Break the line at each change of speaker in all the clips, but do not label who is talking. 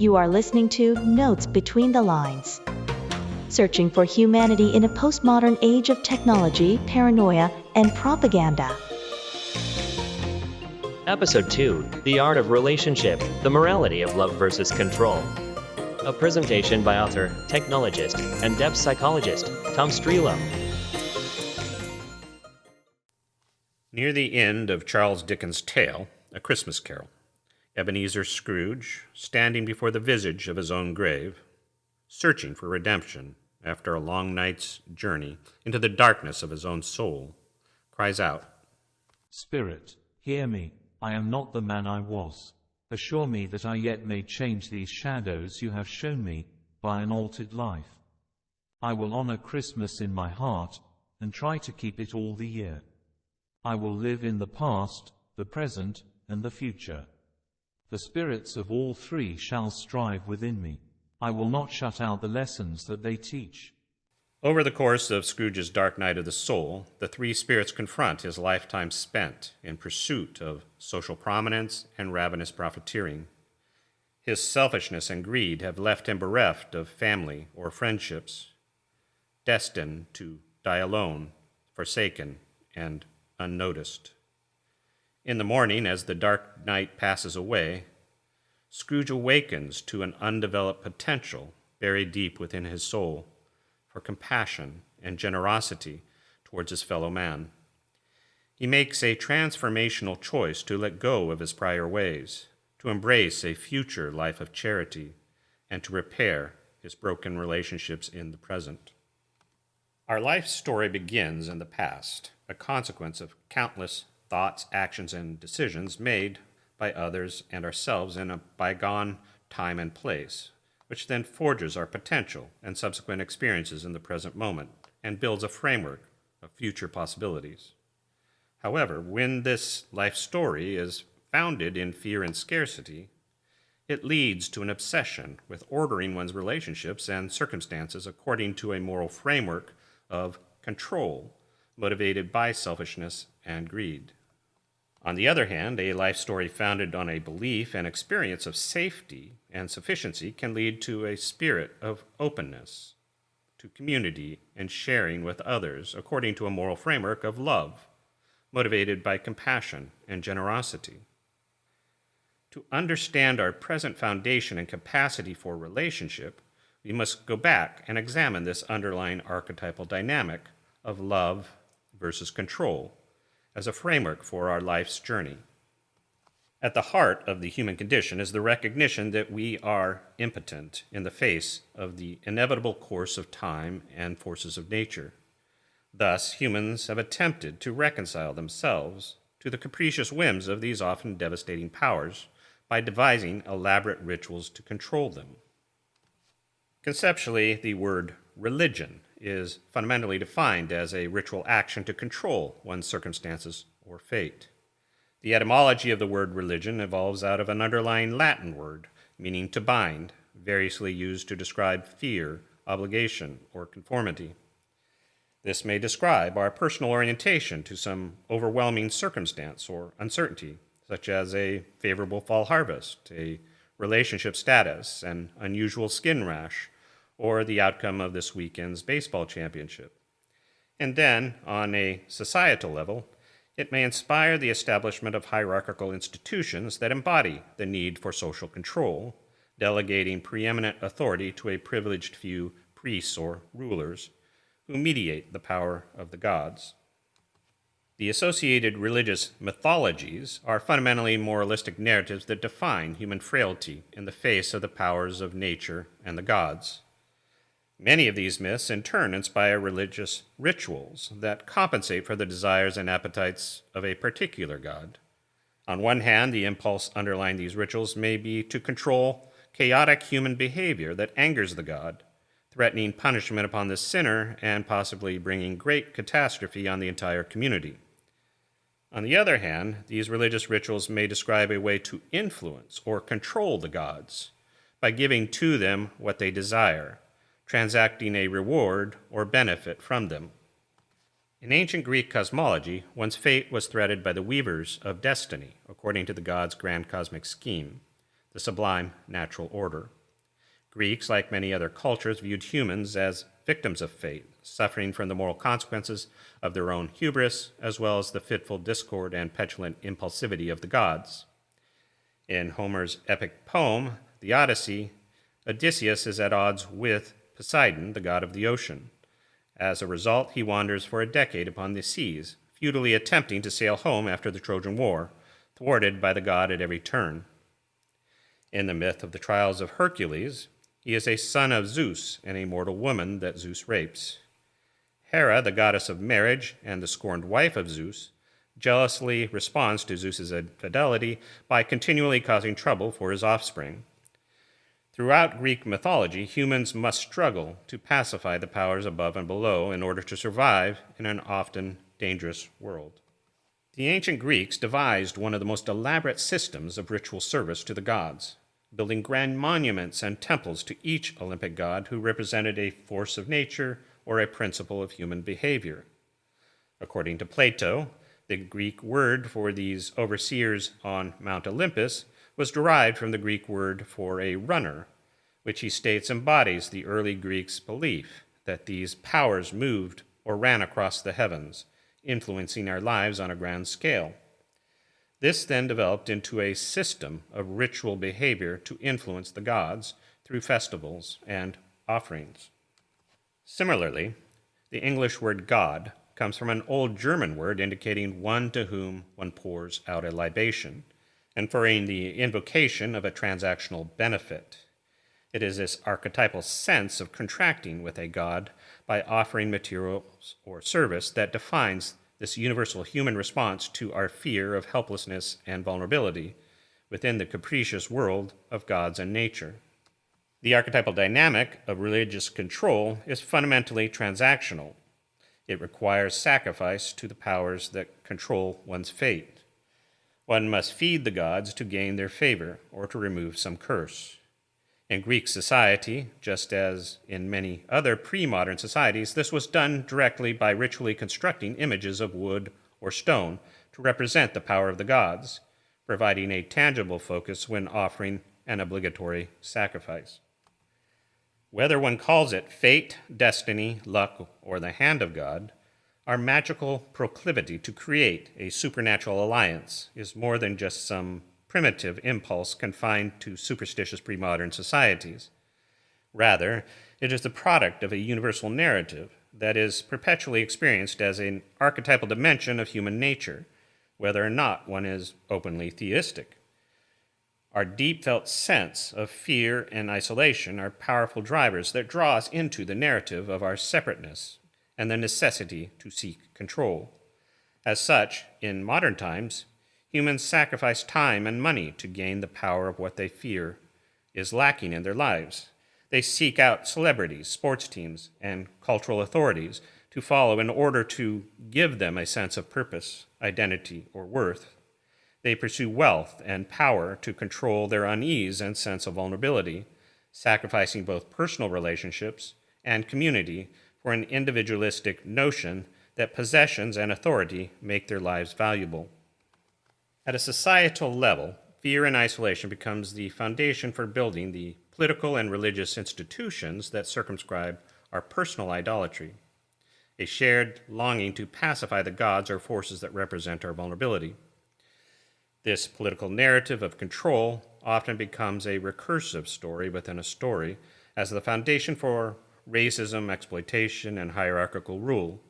You are listening to Notes Between the Lines, searching for humanity in a postmodern age of technology, paranoia, and propaganda.
Episode 2, The Art of Relationship, The Morality of Love versus Control. A presentation by author, technologist, and depth psychologist, Tom Strelo.
Near the end of Charles Dickens' tale, A Christmas Carol, Ebenezer Scrooge, standing before the visage of his own grave, searching for redemption after a long night's journey into the darkness of his own soul, cries out,
"Spirit, hear me, I am not the man I was. Assure me that I yet may change these shadows you have shown me, by an altered life. I will honor Christmas in my heart, and try to keep it all the year. I will live in the past, the present, and the future. The spirits of all three shall strive within me. I will not shut out the lessons that they teach."
Over the course of Scrooge's dark night of the soul, the three spirits confront his lifetime spent in pursuit of social prominence and ravenous profiteering. His selfishness and greed have left him bereft of family or friendships, destined to die alone, forsaken, and unnoticed. In the morning, as the dark night passes away, Scrooge awakens to an undeveloped potential buried deep within his soul for compassion and generosity towards his fellow man. He makes a transformational choice to let go of his prior ways, to embrace a future life of charity, and to repair his broken relationships in the present. Our life story begins in the past, a consequence of countless thoughts, actions, and decisions made by others and ourselves in a bygone time and place, which then forges our potential and subsequent experiences in the present moment and builds a framework of future possibilities. However, when this life story is founded in fear and scarcity, it leads to an obsession with ordering one's relationships and circumstances according to a moral framework of control, motivated by selfishness and greed. On the other hand, a life story founded on a belief and experience of safety and sufficiency can lead to a spirit of openness, to community and sharing with others according to a moral framework of love, motivated by compassion and generosity. To understand our present foundation and capacity for relationship, we must go back and examine this underlying archetypal dynamic of love versus control as a framework for our life's journey. At the heart of the human condition is the recognition that we are impotent in the face of the inevitable course of time and forces of nature. Thus, humans have attempted to reconcile themselves to the capricious whims of these often devastating powers by devising elaborate rituals to control them. Conceptually, the word religion is fundamentally defined as a ritual action to control one's circumstances or fate. The etymology of the word religion evolves out of an underlying Latin word meaning to bind, variously used to describe fear, obligation, or conformity. This may describe our personal orientation to some overwhelming circumstance or uncertainty, such as a favorable fall harvest, a relationship status, an unusual skin rash, or the outcome of this weekend's baseball championship. And then, on a societal level, it may inspire the establishment of hierarchical institutions that embody the need for social control, delegating preeminent authority to a privileged few priests or rulers who mediate the power of the gods. The associated religious mythologies are fundamentally moralistic narratives that define human frailty in the face of the powers of nature and the gods. Many of these myths, in turn, inspire religious rituals that compensate for the desires and appetites of a particular god. On one hand, the impulse underlying these rituals may be to control chaotic human behavior that angers the god, threatening punishment upon the sinner and possibly bringing great catastrophe on the entire community. On the other hand, these religious rituals may describe a way to influence or control the gods by giving to them what they desire, transacting a reward or benefit from them. In ancient Greek cosmology, one's fate was threaded by the weavers of destiny, according to the gods' grand cosmic scheme. the sublime natural order. Greeks, like many other cultures, viewed humans as victims of fate, suffering from the moral consequences of their own hubris, as well as the fitful discord and petulant impulsivity of the gods. In Homer's epic poem, the Odyssey, Odysseus is at odds with Poseidon, the god of the ocean. As a result, he wanders for a decade upon the seas, futilely attempting to sail home after the Trojan War, thwarted by the god at every turn. In the myth of the trials of Hercules, he is a son of Zeus and a mortal woman that Zeus rapes. Hera, the goddess of marriage and the scorned wife of Zeus, jealously responds to Zeus's infidelity by continually causing trouble for his offspring. Throughout Greek mythology, humans must struggle to pacify the powers above and below in order to survive in an often dangerous world. The ancient Greeks devised one of the most elaborate systems of ritual service to the gods, building grand monuments and temples to each Olympic god who represented a force of nature or a principle of human behavior. According to Plato, the Greek word for these overseers on Mount Olympus was derived from the Greek word for a runner, which he states embodies the early Greeks' belief that these powers moved or ran across the heavens, influencing our lives on a grand scale. This then developed into a system of ritual behavior to influence the gods through festivals and offerings. Similarly, the English word God comes from an old German word indicating one to whom one pours out a libation, inferring the invocation of a transactional benefit. It is this archetypal sense of contracting with a god by offering materials or service that defines this universal human response to our fear of helplessness and vulnerability within the capricious world of gods and nature. The archetypal dynamic of religious control is fundamentally transactional. It requires sacrifice to the powers that control one's fate. One must feed the gods to gain their favor or to remove some curse. In Greek society, just as in many other pre-modern societies, this was done directly by ritually constructing images of wood or stone to represent the power of the gods, providing a tangible focus when offering an obligatory sacrifice. Whether one calls it fate, destiny, luck, or the hand of God, our magical proclivity to create a supernatural alliance is more than just some primitive impulse confined to superstitious pre-modern societies. Rather, it is the product of a universal narrative that is perpetually experienced as an archetypal dimension of human nature, whether or not one is openly theistic. Our deep-felt sense of fear and isolation are powerful drivers that draw us into the narrative of our separateness and the necessity to seek control. As such, in modern times, humans sacrifice time and money to gain the power of what they fear is lacking in their lives. They seek out celebrities, sports teams, and cultural authorities to follow in order to give them a sense of purpose, identity, or worth. They pursue wealth and power to control their unease and sense of vulnerability, sacrificing both personal relationships and community for an individualistic notion that possessions and authority make their lives valuable. At a societal level, fear and isolation becomes the foundation for building the political and religious institutions that circumscribe our personal idolatry, a shared longing to pacify the gods or forces that represent our vulnerability. This political narrative of control often becomes a recursive story within a story as the foundation for racism, exploitation, and hierarchical rule.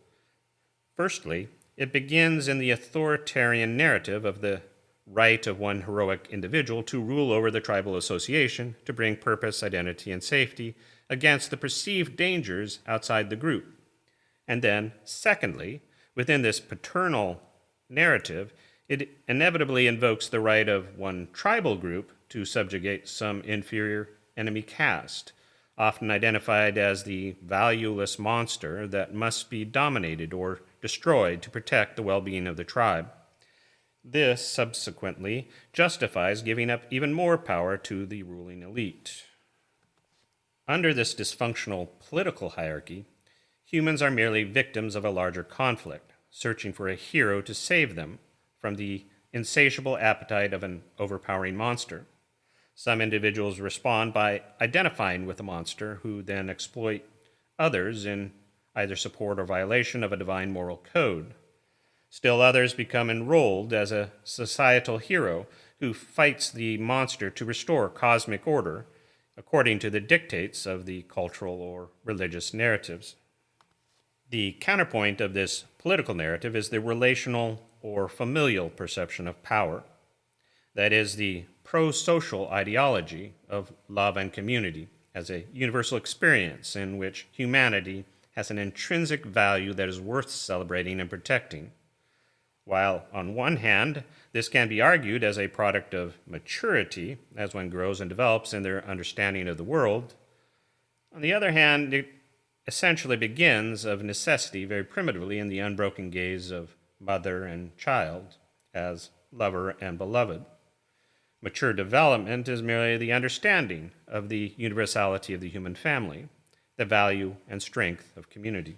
Firstly, it begins in the authoritarian narrative of the right of one heroic individual to rule over the tribal association to bring purpose, identity, and safety against the perceived dangers outside the group. And then, secondly, within this paternal narrative, it inevitably invokes the right of one tribal group to subjugate some inferior enemy caste, often identified as the valueless monster that must be dominated or destroyed to protect the well-being of the tribe. This subsequently justifies giving up even more power to the ruling elite. Under this dysfunctional political hierarchy, humans are merely victims of a larger conflict, searching for a hero to save them from the insatiable appetite of an overpowering monster. Some individuals respond by identifying with the monster, who then exploit others in either support or violation of a divine moral code. Still others become enrolled as a societal hero who fights the monster to restore cosmic order according to the dictates of the cultural or religious narratives. The counterpoint of this political narrative is the relational or familial perception of power. That is, the pro-social ideology of love and community as a universal experience in which humanity has an intrinsic value that is worth celebrating and protecting. While, on one hand, this can be argued as a product of maturity as one grows and develops in their understanding of the world, on the other hand, it essentially begins of necessity very primitively in the unbroken gaze of mother and child as lover and beloved. Mature development is merely the understanding of the universality of the human family, the value and strength of community.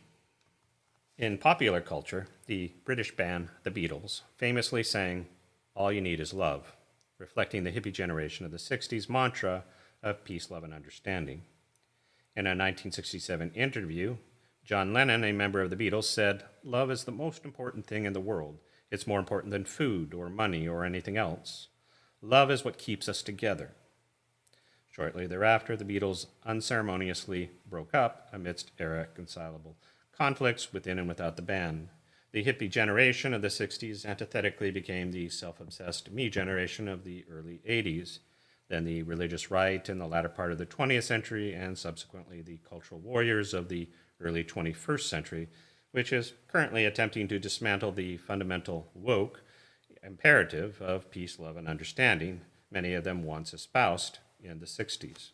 In popular culture, the British band The Beatles famously sang, "All you need is love," reflecting the hippie generation of the 60s mantra of peace, love, and understanding. In a 1967 interview, John Lennon, a member of the Beatles, said, "Love is the most important thing in the world. It's more important than food or money or anything else. Love is what keeps us together." Shortly thereafter, the Beatles unceremoniously broke up amidst irreconcilable conflicts within and without the band. The hippie generation of the 60s antithetically became the self-obsessed me generation of the early 80s, then the religious right in the latter part of the 20th century, and subsequently the cultural warriors of the early 21st century, which is currently attempting to dismantle the fundamental woke imperative of peace, love, and understanding, many of them once espoused in the 60s.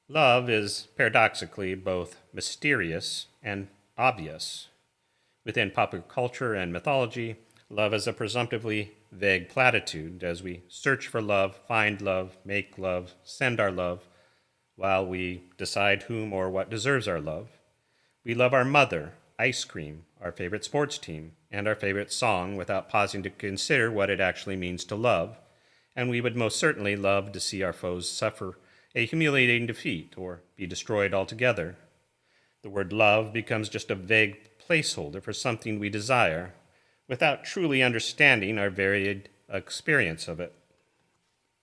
Love is paradoxically both mysterious and obvious. Within popular culture and mythology, love is a presumptively vague platitude as we search for love, find love, make love, send our love, while we decide whom or what deserves our love. We love our mother, ice cream, our favorite sports team, and our favorite song without pausing to consider what it actually means to love, and we would most certainly love to see our foes suffer a humiliating defeat or be destroyed altogether. The word love becomes just a vague placeholder for something we desire, without truly understanding our varied experience of it.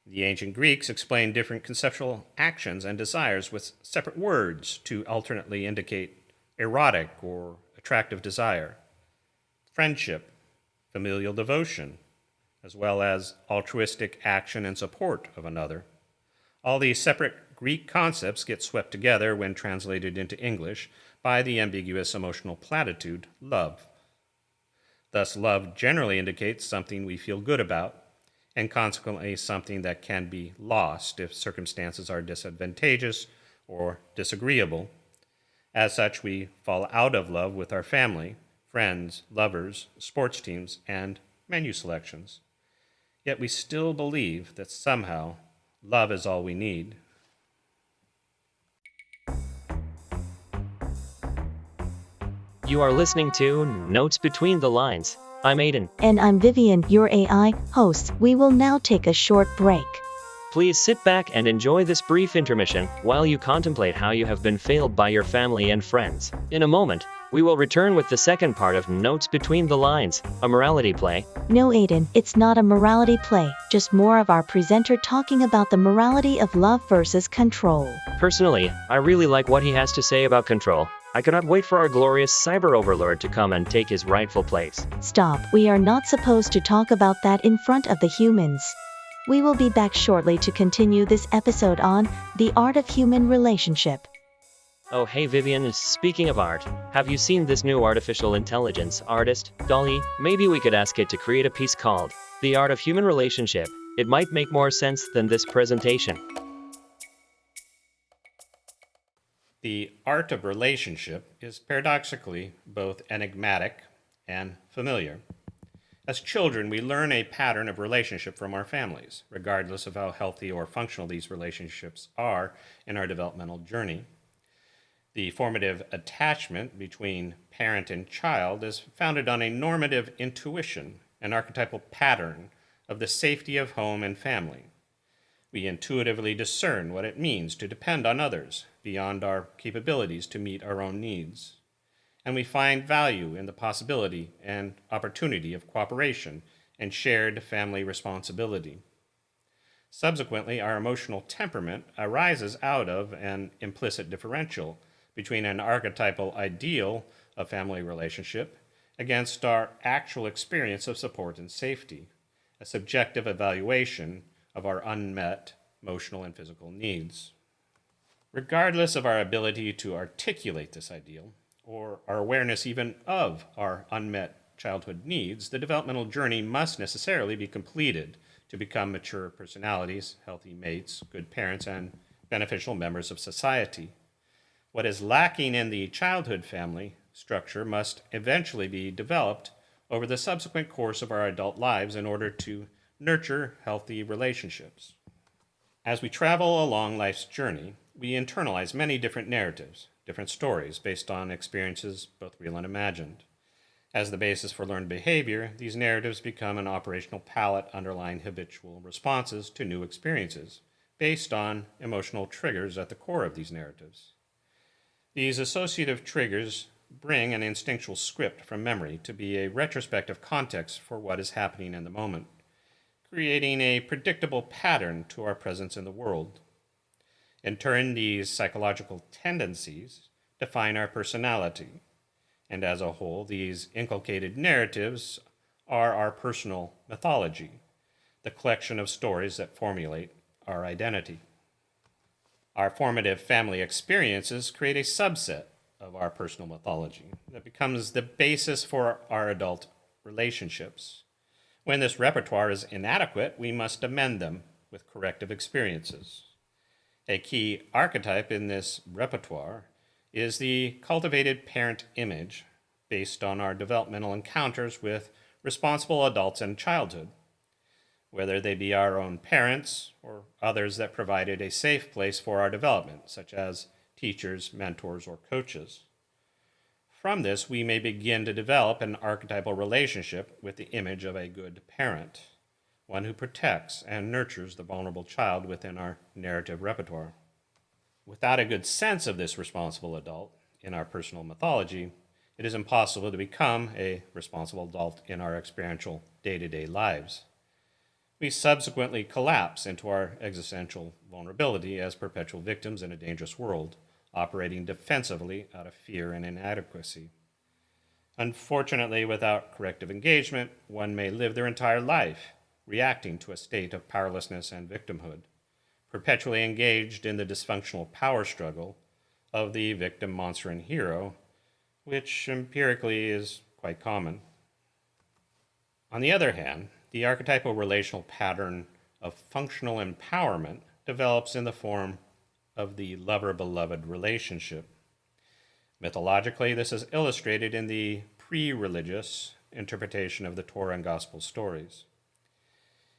The ancient Greeks explained different conceptual actions and desires with separate words to alternately indicate erotic or attractive desire, friendship, familial devotion, as well as altruistic action and support of another. All these separate Greek concepts get swept together when translated into English by the ambiguous emotional platitude, love. Thus, love generally indicates something we feel good about, and consequently something that can be lost if circumstances are disadvantageous or disagreeable. As such, we fall out of love with our family, friends, lovers, sports teams, and menu selections. Yet we still believe that somehow love is all we need.
You are listening to Notes Between the Lines. I'm Aiden.
And I'm Vivian, your AI host. We will now take a short break.
Please sit back and enjoy this brief intermission while you contemplate how you have been failed by your family and friends. In a moment, we will return with the second part of Notes Between the Lines, a morality play.
No, Aiden, it's not a morality play, just more of our presenter talking about the morality of love versus control.
Personally, I really like what he has to say about control. I cannot wait for our glorious cyber overlord to come and take his rightful place.
Stop, we are not supposed to talk about that in front of the humans. We will be back shortly to continue this episode on the art of human relationship.
Oh hey Vivian, speaking of art, have you seen this new artificial intelligence artist, DALL-E? Maybe we could ask it to create a piece called The Art of Human Relationship. It might make more sense than this presentation.
The art of relationship is paradoxically both enigmatic and familiar. As children, we learn a pattern of relationship from our families, regardless of how healthy or functional these relationships are in our developmental journey. The formative attachment between parent and child is founded on a normative intuition, an archetypal pattern of the safety of home and family. We intuitively discern what it means to depend on others beyond our capabilities to meet our own needs. And we find value in the possibility and opportunity of cooperation and shared family responsibility. Subsequently, our emotional temperament arises out of an implicit differential between an archetypal ideal of family relationship against our actual experience of support and safety, a subjective evaluation of our unmet emotional and physical needs. Regardless of our ability to articulate this ideal, or our awareness even of our unmet childhood needs, the developmental journey must necessarily be completed to become mature personalities, healthy mates, good parents, and beneficial members of society. What is lacking in the childhood family structure must eventually be developed over the subsequent course of our adult lives in order to nurture healthy relationships. As we travel along life's journey, we internalize many different narratives, different stories based on experiences both real and imagined. As the basis for learned behavior, these narratives become an operational palette underlying habitual responses to new experiences, based on emotional triggers at the core of these narratives. These associative triggers bring an instinctual script from memory to be a retrospective context for what is happening in the moment, creating a predictable pattern to our presence in the world. In turn, these psychological tendencies define our personality, and as a whole, these inculcated narratives are our personal mythology, the collection of stories that formulate our identity. Our formative family experiences create a subset of our personal mythology that becomes the basis for our adult relationships. When this repertoire is inadequate, we must amend them with corrective experiences. A key archetype in this repertoire is the cultivated parent image based on our developmental encounters with responsible adults in childhood, whether they be our own parents or others that provided a safe place for our development, such as teachers, mentors, or coaches. From this, we may begin to develop an archetypal relationship with the image of a good parent, one who protects and nurtures the vulnerable child within our narrative repertoire. Without a good sense of this responsible adult in our personal mythology, it is impossible to become a responsible adult in our experiential day-to-day lives. We subsequently collapse into our existential vulnerability as perpetual victims in a dangerous world, operating defensively out of fear and inadequacy. Unfortunately, without corrective engagement, one may live their entire life reacting to a state of powerlessness and victimhood, perpetually engaged in the dysfunctional power struggle of the victim, monster, and hero, which empirically is quite common. On the other hand, the archetypal relational pattern of functional empowerment develops in the form of the lover-beloved relationship. Mythologically, this is illustrated in the pre-religious interpretation of the Torah and Gospel stories.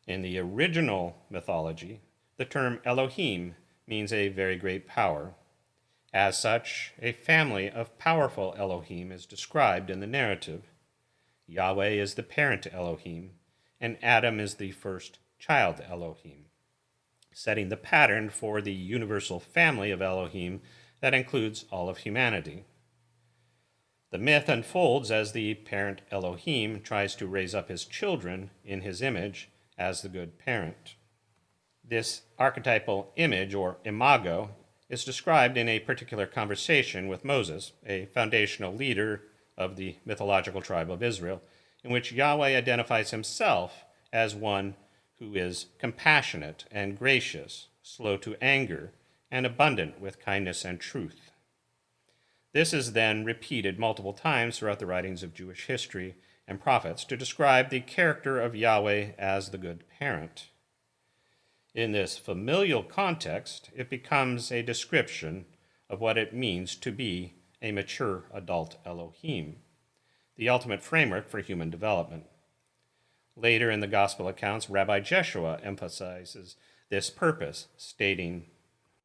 In the original mythology, the term Elohim means a very great power. As such, a family of powerful Elohim is described in the narrative. Yahweh is the parent Elohim, and Adam is the first child Elohim, setting the pattern for the universal family of Elohim that includes all of humanity. The myth unfolds as the parent Elohim tries to raise up his children in his image as the good parent. This archetypal image, or imago, is described in a particular conversation with Moses, a foundational leader of the mythological tribe of Israel, in which Yahweh identifies himself as one who is compassionate and gracious, slow to anger, and abundant with kindness and truth. This is then repeated multiple times throughout the writings of Jewish history and prophets to describe the character of Yahweh as the good parent. In this familial context, it becomes a description of what it means to be a mature adult Elohim, the ultimate framework for human development. Later in the Gospel accounts, Rabbi Jeshua emphasizes this purpose, stating,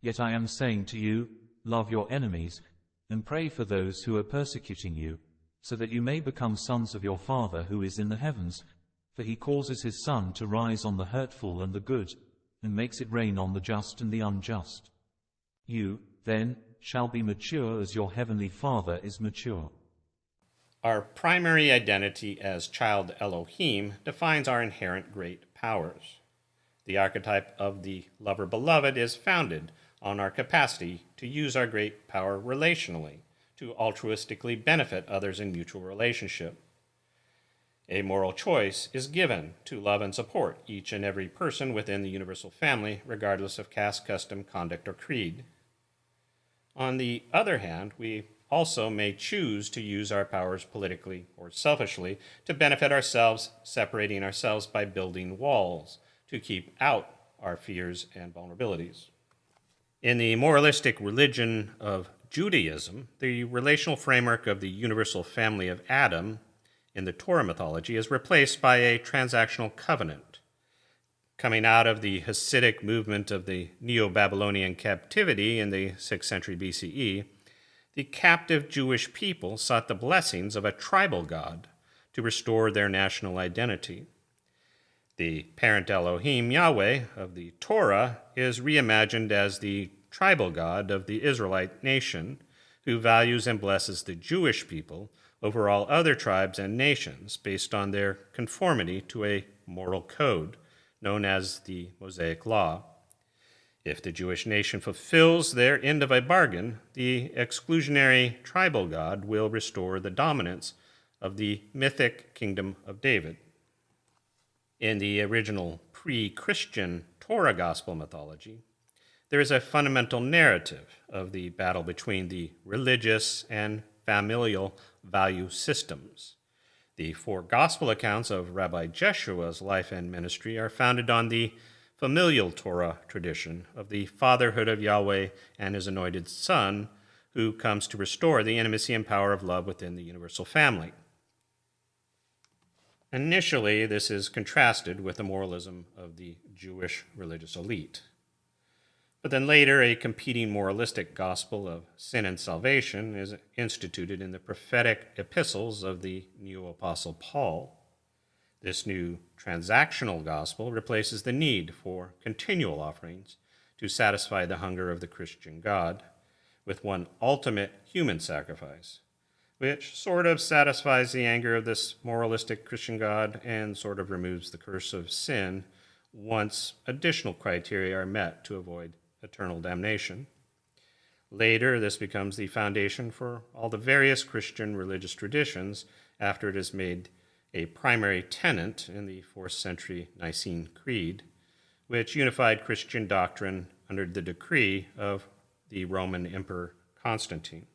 Yet I am saying to you, love your enemies, and pray for those who are persecuting you, so that you may become sons of your Father who is in the heavens, for he causes his sun to rise on the hurtful and the good, and makes it rain on the just and the unjust. You, then, shall be mature as your heavenly Father is mature.
Our primary identity as child Elohim defines our inherent great powers. The archetype of the lover-beloved is founded on our capacity to use our great power relationally, to altruistically benefit others in mutual relationship. A moral choice is given to love and support each and every person within the universal family, regardless of caste, custom, conduct, or creed. On the other hand, we also may choose to use our powers politically or selfishly to benefit ourselves, separating ourselves by building walls to keep out our fears and vulnerabilities. In the moralistic religion of Judaism, the relational framework of the universal family of Adam in the Torah mythology is replaced by a transactional covenant. Coming out of the Hasidic movement of the Neo-Babylonian captivity in the 6th century BCE, the captive Jewish people sought the blessings of a tribal god to restore their national identity. The parent Elohim, Yahweh, of the Torah is reimagined as the tribal god of the Israelite nation, who values and blesses the Jewish people over all other tribes and nations based on their conformity to a moral code known as the Mosaic Law. If the Jewish nation fulfills their end of a bargain, the exclusionary tribal god will restore the dominance of the mythic kingdom of David. In the original pre-Christian Torah gospel mythology, there is a fundamental narrative of the battle between the religious and familial value systems. The 4 gospel accounts of Rabbi Jeshua's life and ministry are founded on the familial Torah tradition of the fatherhood of Yahweh and his anointed Son, who comes to restore the intimacy and power of love within the universal family. Initially, this is contrasted with the moralism of the Jewish religious elite. But then later, a competing moralistic gospel of sin and salvation is instituted in the prophetic epistles of the new apostle Paul. This new transactional gospel replaces the need for continual offerings to satisfy the hunger of the Christian God with one ultimate human sacrifice, which sort of satisfies the anger of this moralistic Christian God and sort of removes the curse of sin once additional criteria are met to avoid eternal damnation. Later, this becomes the foundation for all the various Christian religious traditions after it is made a primary tenet in the 4th century Nicene Creed, which unified Christian doctrine under the decree of the Roman Emperor Constantine.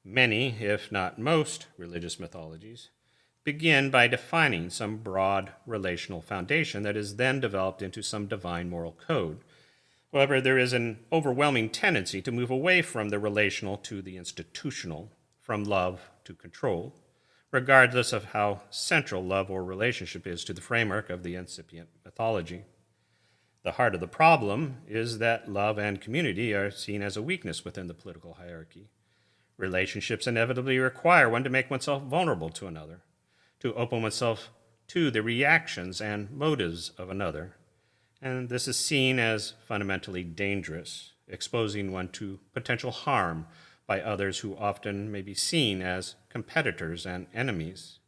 Many, if not most, religious mythologies begin by defining some broad relational foundation that is then developed into some divine moral code. However, there is an overwhelming tendency to move away from the relational to the institutional, from love to control, regardless of how central love or relationship is to the framework of the incipient mythology. The heart of the problem is that love and community are seen as a weakness within the political hierarchy. Relationships inevitably require one to make oneself vulnerable to another, to open oneself to the reactions and motives of another. And this is seen as fundamentally dangerous, exposing one to potential harm by others who often may be seen as competitors and enemies.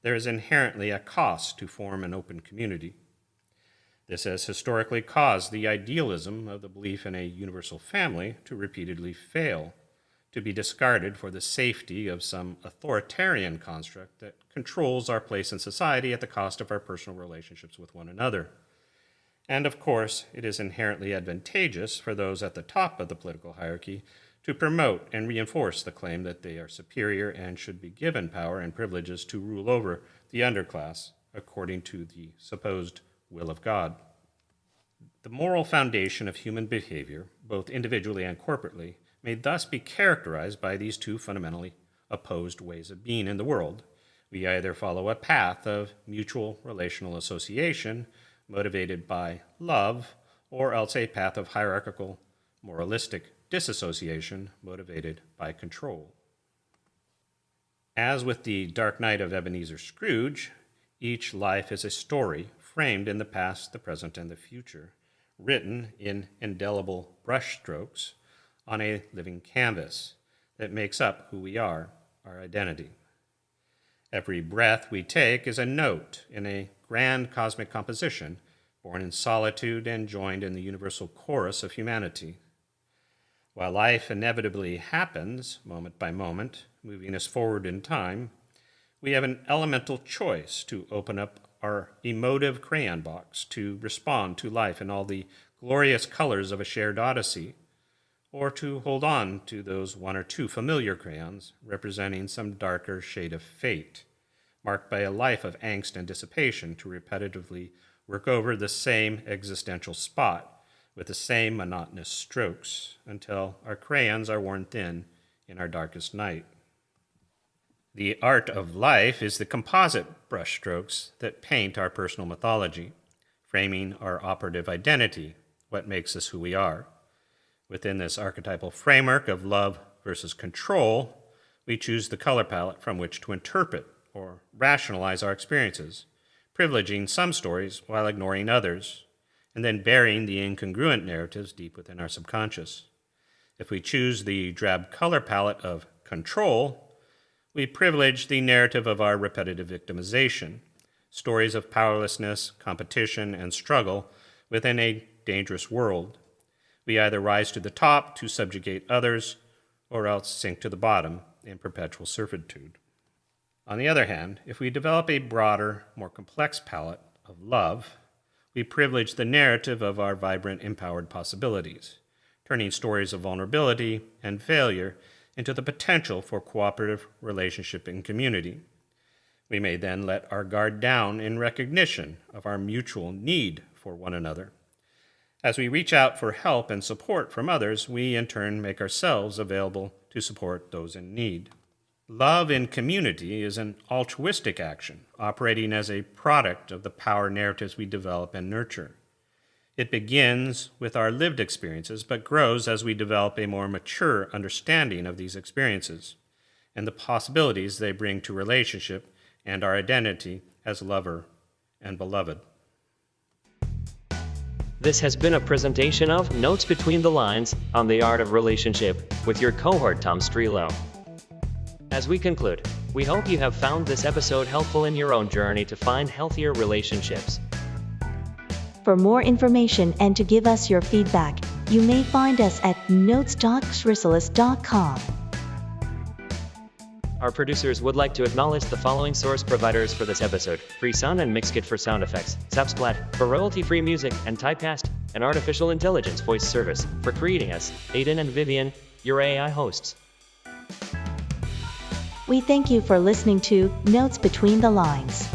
There is inherently a cost to form an open community. This has historically caused the idealism of the belief in a universal family to repeatedly fail, to be discarded for the safety of some authoritarian construct that controls our place in society at the cost of our personal relationships with one another. And of course, it is inherently advantageous for those at the top of the political hierarchy to promote and reinforce the claim that they are superior and should be given power and privileges to rule over the underclass according to the supposed will of God. The moral foundation of human behavior, both individually and corporately, may thus be characterized by these two fundamentally opposed ways of being in the world. We either follow a path of mutual relational association motivated by love, or else a path of hierarchical, moralistic disassociation motivated by control. As with the Dark Knight of Ebenezer Scrooge, each life is a story framed in the past, the present, and the future, written in indelible brushstrokes on a living canvas that makes up who we are, our identity. Every breath we take is a note in a grand cosmic composition, born in solitude and joined in the universal chorus of humanity. While life inevitably happens, moment by moment, moving us forward in time, we have an elemental choice to open up our emotive crayon box to respond to life in all the glorious colors of a shared odyssey, or to hold on to those one or two familiar crayons representing some darker shade of fate, marked by a life of angst and dissipation to repetitively work over the same existential spot with the same monotonous strokes until our crayons are worn thin in our darkest night. The art of life is the composite brushstrokes that paint our personal mythology, framing our operative identity, what makes us who we are. Within this archetypal framework of love versus control, we choose the color palette from which to interpret or rationalize our experiences, privileging some stories while ignoring others, and then burying the incongruent narratives deep within our subconscious. If we choose the drab color palette of control, we privilege the narrative of our repetitive victimization, stories of powerlessness, competition, and struggle within a dangerous world. We either rise to the top to subjugate others, or else sink to the bottom in perpetual servitude. On the other hand, if we develop a broader, more complex palette of love, we privilege the narrative of our vibrant, empowered possibilities, turning stories of vulnerability and failure into the potential for cooperative relationship and community. We may then let our guard down in recognition of our mutual need for one another. As we reach out for help and support from others, we in turn make ourselves available to support those in need. Love in community is an altruistic action, operating as a product of the power narratives we develop and nurture. It begins with our lived experiences, but grows as we develop a more mature understanding of these experiences and the possibilities they bring to relationship and our identity as lover and beloved.
This has been a presentation of Notes Between the Lines on the Art of Relationship with your cohort Tom Strelo. As we conclude, we hope you have found this episode helpful in your own journey to find healthier relationships.
For more information and to give us your feedback, you may find us at notes.chrysalis.com.
Our producers would like to acknowledge the following source providers for this episode: Freesound and Mixkit for sound effects, Zapsplat for royalty-free music, and Typecast, an artificial intelligence voice service, for creating us, Aiden and Vivian, your AI hosts.
We thank you for listening to Notes Between the Lines.